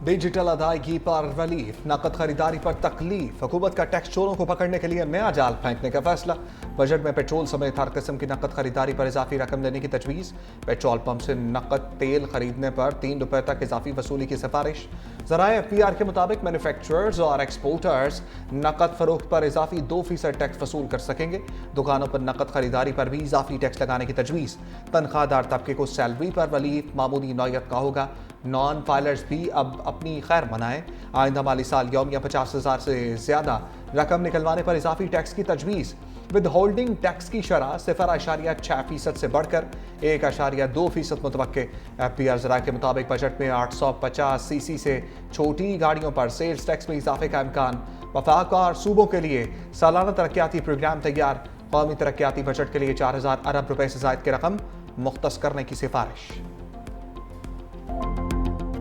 Digital अदायगी पर relief, नकद खरीदारी पर तकलीफ, हुकूमत का टैक्स चोरों को पकड़ने के लिए नया जाल फेंकने का फैसला। बजट में पेट्रोल समेत हर किस्म की नकद खरीदारी पर इजाफी रकम देने की तजवीज़। पेट्रोल पंप से नकद तेल खरीदने पर ₹3 तक इजाफी वसूली की सिफारिश। ज़राए FBR के मुताबिक मैन्युफैक्चरर्स और एक्सपोर्टर्स नकद फरोख्त पर इजाफी 2% टैक्स वसूल कर सकेंगे। दुकानों पर नकद खरीदारी पर भी इजाफी टैक्स लगाने की तजवीज़। तनख्वाहदार तबके को सैलरी पर रिलीफ मामूली नौयत का होगा। नॉन फाइलर्स भी अब अपनी खैर मनाएं। आइंदा माली साल यौमिया 50,000 से ज़्यादा रकम निकलवाने पर इजाफी टैक्स की तजवीज़। विद होल्डिंग टैक्स की शरह 0.6% से बढ़कर 1.2% मुतवक्के। FBR ज़रा के मुताबिक बजट में 850cc से छोटी गाड़ियों पर सेल्स टैक्स में इजाफे का इम्कान। वफाक और सूबों के लिए सालाना तरक्याती प्रोग्राम तैयार। कौमी तरक्याती बजट के लिए 4,000 अरब रुपए से ज़ायद की रकम मुख्तस करने की सिफारिश।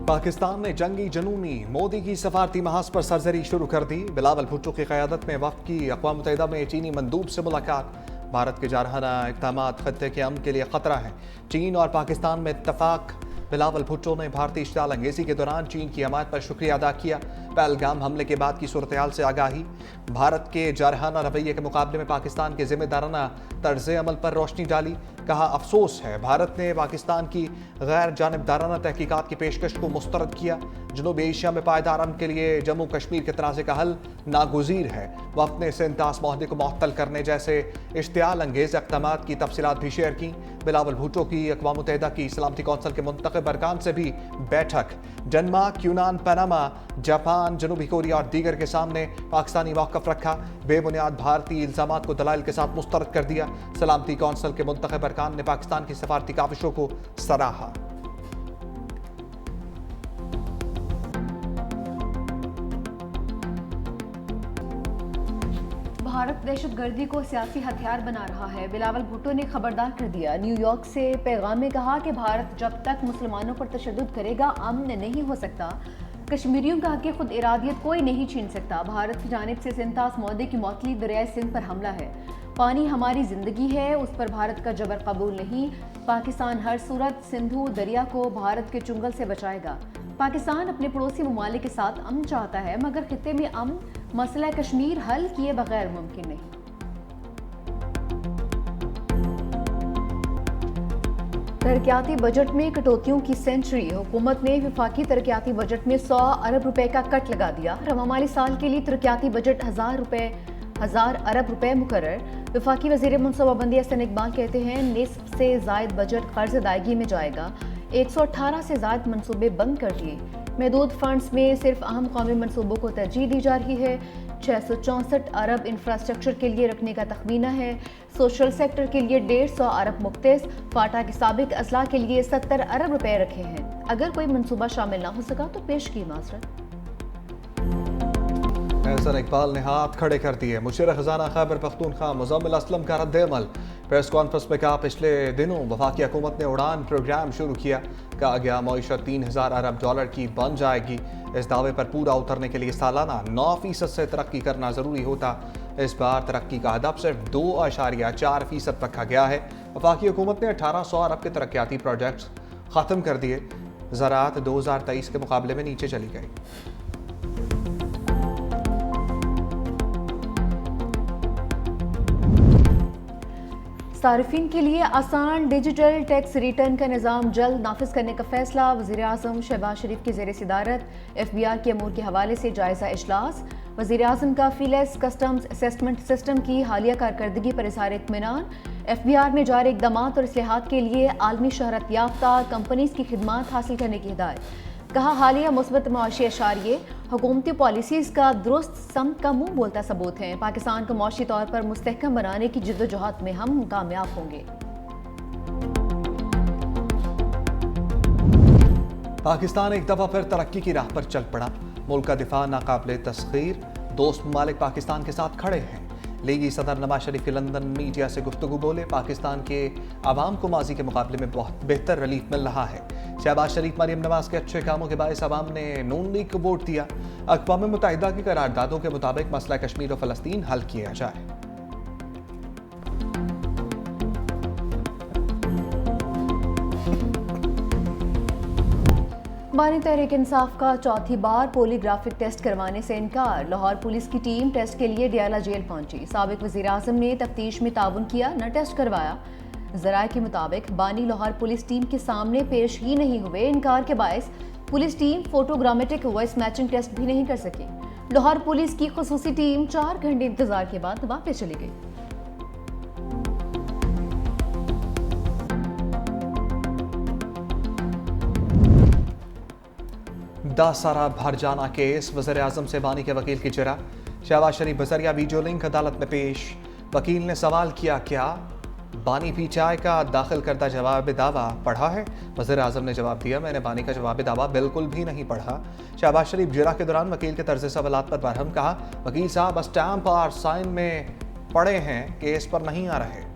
पाकिस्तान ने जंगी जनूनी मोदी की सफारती महाज पर सर्जरी शुरू कर दी। बिलावल भुट्टो की क़यादत में वफ़द की अक़वाम मुत्तहिदा में चीनी मंदूब से मुलाकात। भारत के जारहाना इक़दामात ख़त्ते के अमन के लिए ख़तरा है, चीन और पाकिस्तान में इत्तफ़ाक़। बिलावल भुट्टो ने भारतीय इश्तिआल अंगेज़ी के दौरान चीन की हमायत पर शुक्रिया अदा किया। पहलगाम हमले के बाद की सूरत हाल से आगाही। भारत के जारहाना रवैये के मुकाबले में पाकिस्तान के ज़िम्मेदाराना तर्ज़ अमल पर रोशनी डाली। कहा, अफसोस है भारत ने पाकिस्तान की गैर जानिबदाराना तहकीकात की पेशकश को मुस्तरद किया। जनूबी एशिया में पायदार अमन के लिए जम्मू कश्मीर के तनाज़े का हल नागुज़ीर है। वफ़द ने सेंटास माहदे को मुअत्तल करने जैसे इश्तिआल अंगेज़ इक़दामात की तफसीलात भी शेयर की। बिलावल भुट्टो की अक़वाम मुत्तहिदा की सलामती कौंसिल के मुंतखब अरकान से भी बैठक। डेनमार्क, यूनान, पनामा, जापान, जनूबी कोरिया और दीगर के सामने पाकिस्तानी मौक़िफ़ रखा। बेबुनियाद भारतीय इल्ज़ामात को दलाइल के साथ मुस्तरद कर दिया। सलामती कौंसिल के मुंतखब अरकान ने पाकिस्तान की सफारती काविशों को सराहा। भारत दहशतगर्दी को सियासी हथियार बना रहा है। बिलावल भुट्टो ने खबरदार कर दिया। न्यूयॉर्क से पैगाम में कहा कि भारत जब तक मुसलमानों पर तशद्दुद करेगा अमन नहीं हो सकता। कश्मीरियों का हक़ खुद इरादियत कोई नहीं छीन सकता। भारत की जानिब से सेंटास मौदे की मौतली दरियाए सिंध पर हमला है। पानी हमारी ज़िंदगी है, उस पर भारत का जबर कबूल नहीं। पाकिस्तान हर सूरत सिंधु दरिया को भारत के चुंगल से बचाएगा। पाकिस्तान अपने पड़ोसी ममालिक के साथ अमन चाहता है, मगर खित्ते में अमन मसला कश्मीर हल किए बगैर मुमकिन नहीं। तरक्याती बजट में कटौतियों की सेंचुरी। हुकूमत ने वफाकी तरक्याती बजट में 100 अरब रुपए का कट लगा दिया। रवा माली साल के लिए तरक्याती बजट 1,000 अरब रुपए मुकर्रर। वफाकी वज़ीर मनसूबाबंदी हसन इकबाल कहते हैं, निस्फ से ज़ायद बजट कर्ज अदायगी में जाएगा। 118 से ज़ायद मनसूबे बंद कर दिए। महदूद फंड्स में सिर्फ अहम कौमी मनसूबों को तरजीह दी जा रही है। 664 अरब इंफ्रास्ट्रक्चर के लिए रखने का तखमीना है। सोशल सेक्टर के लिए 150 अरब मुख्तस। फाटा के साबिक अजला के लिए 70 अरब रुपए रखे हैं। अगर कोई मनसूबा शामिल ना हो सका तो पेश की माजरत। हसन इकबाल ने हाथ खड़े कर दिए। मुशीर खजाना खैबर पख्तूनख्वा मुज़म्मिल असलम का रद्द-ए-अमल। प्रेस कॉन्फ्रेंस में कहा, पिछले दिनों वफाकी हुकूमत ने उड़ान प्रोग्राम शुरू किया। कहा गया मईशत 3,000 अरब डॉलर की बन जाएगी। इस दावे पर पूरा उतरने के लिए सालाना 9% से तरक्की करना ज़रूरी होता। इस बार तरक्की का हदफ सिर्फ 2.4% रखा गया है। वफाकी हुकूमत ने 1,800 अरब के तरक्याती प्रोजेक्ट्स ख़त्म कर दिए। ज़राअत 2023 के मुकाबले में नीचे चली गई। सारिफिन के लिए आसान डिजिटल टैक्स रिटर्न का निज़ाम जल्द नाफिज करने का फैसला। वज़ीर आज़म शहबाज शरीफ की ज़ेर सदारत FBR के अमूर के हवाले से जायज़ा इजलास। वज़ीर आज़म का फीलेस कस्टम्स असेसमेंट सिस्टम की हालिया कारकर्दगी पर इज़हार इत्मीनान। FBR में जारी इक़दामात और इस्लाहात के लिए आलमी शहरत याफ्ता कंपनीज़ की खिदमात हासिल करने की हिदायत। कहा, हालिया मुस्बत मुआशी अशारिये हुकूमती पॉलिसीज़ का दुरुस्त समत का मुँह बोलता सबूत है। पाकिस्तान को मुआशी तौर पर मुस्तहकम बनाने की जिद्दोजहद में हम कामयाब होंगे। पाकिस्तान एक दफ़ा फिर तरक्की की राह पर चल पड़ा। मुल्क का दिफा नाकाबिले तस्खीर। दोस्त ममालिक पाकिस्तान के साथ खड़े हैं। लीगी सदर नवाज शरीफ के लंदन मीडिया से गुफ्तगू बोले, पाकिस्तान के आवाम को माजी के मुकाबले में बहुत बेहतर रिलीफ मिल रहा है। शहबाज शरीफ, मरियम नवाज के अच्छे कामों के बायस आवाम ने नून लीग को वोट दिया। अक़वाम मुत्तहिदा की करारदादों के मुताबिक मसला कश्मीर और फ़लस्तीन हल किया जाए। بانی تحریک انصاف کا چوتھی بار پولی گرافک ٹیسٹ کروانے سے انکار، لاہور پولیس کی ٹیم ٹیسٹ کے لیے ڈیالہ جیل پہنچی۔ سابق وزیر اعظم نے تفتیش میں تعاون کیا، نہ ٹیسٹ کروایا۔ ذرائع کے مطابق بانی لاہور پولیس ٹیم کے سامنے پیش ہی نہیں ہوئے، انکار کے باعث police team photogrammetric voice matching test بھی نہیں کر سکی۔ لاہور پولیس کی خصوصی ٹیم 4 گھنٹے انتظار کے بعد واپس چلی گئی۔ داسارا بھر جانا کیس، وزیر اعظم سے بانی کے وکیل کی جرح، شہباز شریف بذریعہ ویڈیو لنک عدالت میں پیش۔ وکیل نے سوال کیا بانی پی چائے کا داخل کردہ جواب دعویٰ پڑھا ہے؟ وزیر اعظم نے جواب دیا، میں نے بانی کا جواب دعویٰ بالکل بھی نہیں پڑھا۔ شہباز شریف جرح کے دوران وکیل کے طرز سوالات پر برہم، کہا وکیل صاحب اسٹامپ اور سائن میں پڑے ہیں، کیس پر نہیں آ رہے۔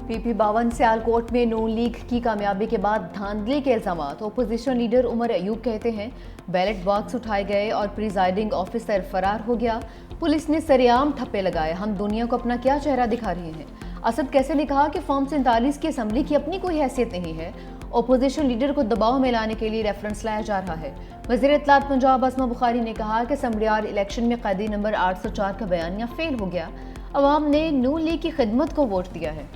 پی پی 52 سیالکوٹ میں نون لیگ کی کامیابی کے بعد دھاندلی کے الزامات۔ اپوزیشن لیڈر عمر ایوب کہتے ہیں بیلٹ باکس اٹھائے گئے اور پریزائڈنگ آفیسر فرار ہو گیا، پولیس نے سریعام ٹھپے لگائے، ہم دنیا کو اپنا کیا چہرہ دکھا رہے ہیں۔ اسد کیسے نے کہا کہ فارم 47 کی اسمبلی کی اپنی کوئی حیثیت نہیں ہے، اپوزیشن لیڈر کو دباؤ میں لانے کے لیے ریفرنس لایا جا رہا ہے۔ وزیر اطلاعات پنجاب اسما بخاری نے کہا کہ اسمبلیار الیکشن میں قیدی نمبر 804 کا بیانیہ فیل ہو گیا، عوام نے نون لیگ کی خدمت کو ووٹ دیا ہے۔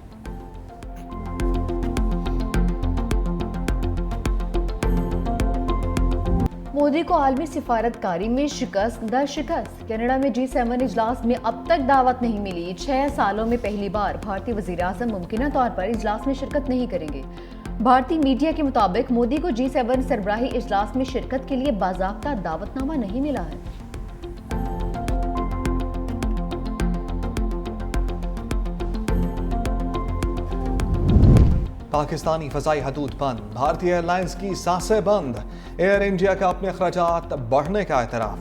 مودی کو عالمی سفارتکاری میں شکست در شکست، کینیڈا میں G7 اجلاس میں اب تک دعوت نہیں ملی۔ 6 سالوں میں پہلی بار بھارتی وزیر اعظم ممکنہ طور پر اجلاس میں شرکت نہیں کریں گے۔ بھارتی میڈیا کے مطابق مودی کو G7 سربراہی اجلاس میں شرکت کے لیے باضابطہ دعوت نامہ نہیں ملا ہے۔ پاکستانی فضائی حدود بند، بھارتی ایئر لائنز کی سانسیں بند، ایئر انڈیا کا اپنے اخراجات بڑھنے کا اعتراف۔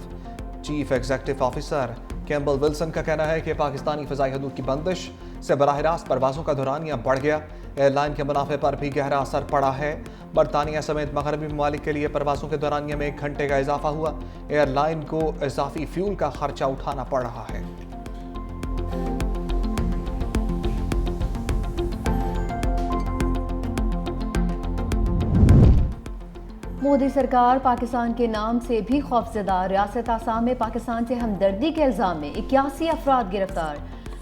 چیف ایگزیکٹو آفیسر کیمبل ولسن کا کہنا ہے کہ پاکستانی فضائی حدود کی بندش سے براہ راست پروازوں کا دورانیہ بڑھ گیا، ایئر لائن کے منافع پر بھی گہرا اثر پڑا ہے۔ برطانیہ سمیت مغربی ممالک کے لیے پروازوں کے دورانیہ میں 1 گھنٹے کا اضافہ ہوا، ایئر لائن کو اضافی فیول کا خرچہ اٹھانا پڑ رہا ہے۔ مودی سرکار پاکستان کے نام سے بھی خوفزدہ، ریاست آسام میں پاکستان سے ہمدردی کے الزام میں 81 افراد گرفتار۔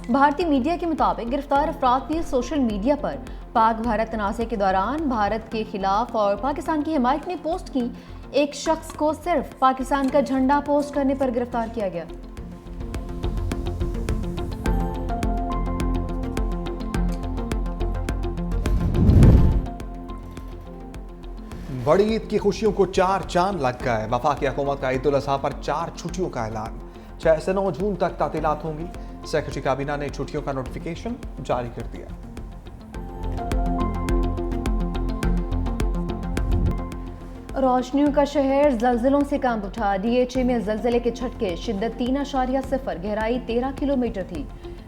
بھارتی میڈیا کے مطابق گرفتار افراد نے سوشل میڈیا پر پاک بھارت تنازع کے دوران بھارت کے خلاف اور پاکستان کی حمایت میں پوسٹ کی۔ ایک شخص کو صرف پاکستان کا جھنڈا پوسٹ کرنے پر گرفتار کیا گیا۔ بڑی عید کی خوشیوں کو 4 چاند لگ گئے، وفاقی حکومت کا عید الاضحیٰ پر 4 چھٹیوں کا اعلان۔ 6 سے 9 جون تک تعطیلات ہوں گی، سیکرٹری کابینہ نے چھٹیوں کا نوٹیفیکیشن جاری کر دیا۔ روشنیوں کا شہر، زلزلوں سے کانپ اٹھا، DHA میں زلزلے کے جھٹکے، شدت 3.0، گہرائی 13 کلومیٹر تھی۔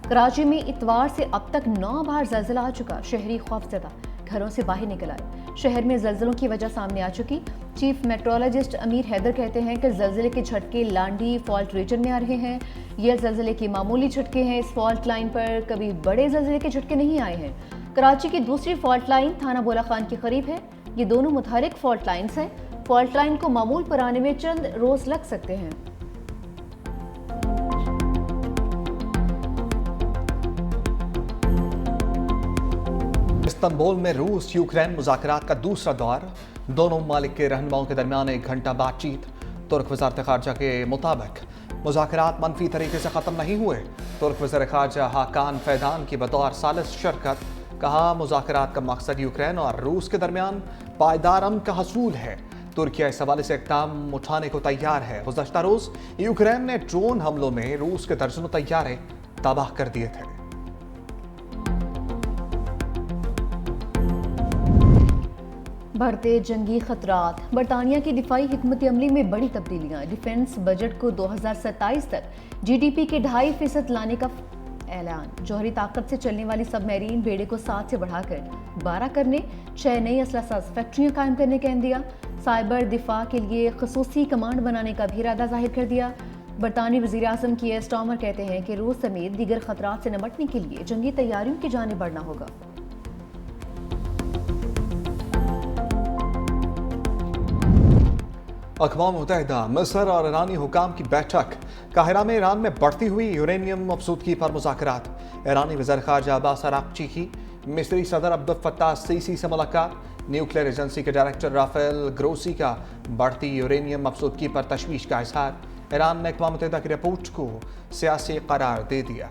کراچی میں اتوار سے اب تک 9 بار زلزلہ آ چکا، شہری خوفزدہ، گھروں سے باہر نکل آئے۔ شہر میں زلزلوں کی وجہ سامنے آ چکی۔ چیف میٹرولوجسٹ امیر حیدر کہتے ہیں کہ زلزلے کے جھٹکے لانڈی فالٹ ریجن میں آ رہے ہیں، یہ زلزلے کی معمولی جھٹکے ہیں، اس فالٹ لائن پر کبھی بڑے زلزلے کے جھٹکے نہیں آئے ہیں۔ کراچی کی دوسری فالٹ لائن تھانہ بولا خان کے قریب ہے، یہ دونوں متحرک فالٹ لائنز ہیں، فالٹ لائن کو معمول پر آنے میں چند روز لگ سکتے ہیں۔ استنبول میں روس یوکرین مذاکرات کا دوسرا دور، دونوں ممالک کے رہنماؤں کے درمیان 1 گھنٹہ بات چیت۔ ترک وزارت خارجہ کے مطابق مذاکرات منفی طریقے سے ختم نہیں ہوئے۔ ترک وزیر خارجہ حاکان فیدان کی بطور ثالث شرکت، کہا مذاکرات کا مقصد یوکرین اور روس کے درمیان پائیدار امن کا حصول ہے۔ ترکیہ اس حوالے سے اقدام اٹھانے کو تیار ہے۔ گزشتہ روز یوکرین نے ڈرون حملوں میں روس کے درجنوں طیارے تباہ کر دیے تھے۔ بڑھتے جنگی خطرات، برطانیہ کی دفاعی حکمت عملی میں بڑی تبدیلیاں، ڈیفنس بجٹ کو 2027 تک GDP کے 2.5% لانے کا اعلان۔ جوہری طاقت سے چلنے والی سب میرین بیڑے کو 7 سے بڑھا کر 12 کرنے، 6 نئی اسلحہ ساز فیکٹریاں قائم کرنے کا عندیہ، سائبر دفاع کے لیے خصوصی کمانڈ بنانے کا بھی ارادہ ظاہر کر دیا۔ برطانوی وزیر اعظم کیئر سٹارمر کہتے ہیں کہ روس سمیت دیگر خطرات سے نمٹنے کے لیے جنگی تیاریوں کی جانب بڑھنا ہوگا۔ اقوام متحدہ مصر اور ایرانی حکام کی بیٹھک قاہرہ میں ایران میں بڑھتی ہوئی یورینیم افزودگی پر مذاکرات ایرانی وزیر خارجہ عباس عراقچی کی مصری صدر عبد الفتاح السیسی سے ملاقات نیوکلیئر ایجنسی کے ڈائریکٹر رافیل گروسی کا بڑھتی یورینیم افزودگی پر تشویش کا اظہار ایران نے اقوام متحدہ کی رپورٹ کو سیاسی قرار دے دیا